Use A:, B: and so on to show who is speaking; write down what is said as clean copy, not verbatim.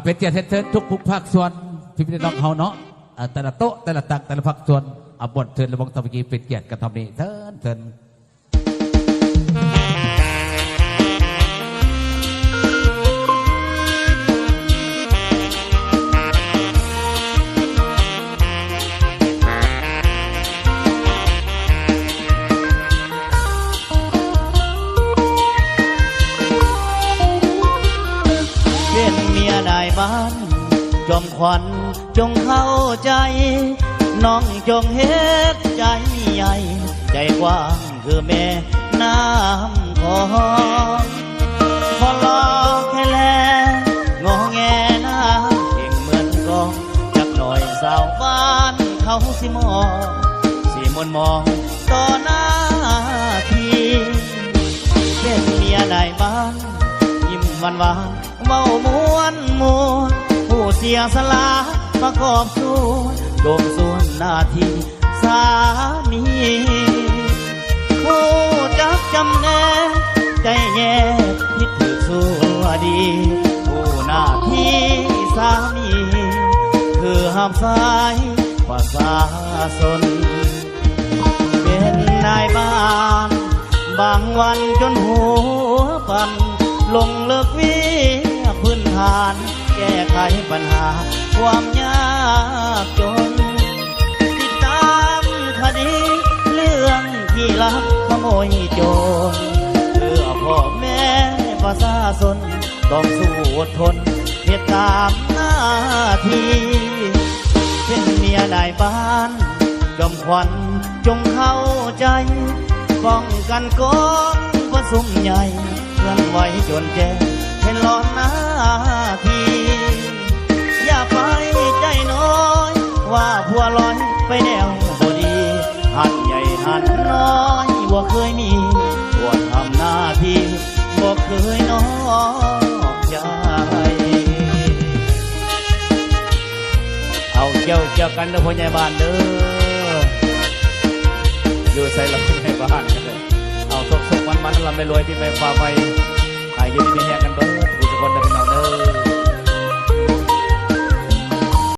A: เป็นเกียรติเชิญทุกภาคส่วนพี่พี่น้องเขาเนาะแต่ละโต๊ะแต่ละตักแต่ละภาคส่วนบทเชิญระวงตะวันกี้เป็นเกียรติกันทำนี้เชิญ
B: บ้านจอมขวัญจงเข้าใจน้องจงเฮ็ดใจใหญ่ใจกว้างคือแม่น้ำของพอรอแค่แลงอแงน้ำเก่งเหมือนกองจักหน่อยสาวบ้านเขาสิมองสิมนมองต่อหน้าทีเป็นเมียนายบ้านยิ้มหวานเมาม้วนผู้เสียสละประกอบส่วนโดมส่วนหน้าที่สามีผู้จักจำแนกใจแย่คิดถึงสัวดีผู้หน้าที่สามีคือห้ามสายประชาชนเป็นนายบ้านบางวันจนหัวปั่นลงเลิกวิพื้นฐานแก้ไขปัญหาความยากจนติดตามคดีเรื่องที่ลักขโมยโจรเพื่อพ่อแม่ประชาชนต้องสู้อดทนเหตุตามหน้าที่เป็นเมียนายบ้านจอมขวัญจงเข้าใจป้องกันกองประสุมใหญ่เคลื่อนไหวจนแจ้งเห็นหลอนหน้าที่อย่าไปใจน้อยว่าผัวลอยไปแนวบ่ดีหันใหญ่หันน้อยบ่เคยมีบ่ทำหน้าที่บ่เคยนอกใจเอาเกี่ยวกันเด้อพ่อใหญ่บ้านเด้ออยู่ใส่ละพ่อใหญ่บ้านกันเลยเอาสุกมันลำไปรวยที่ไปฟ้าไปขายยืนที่แหก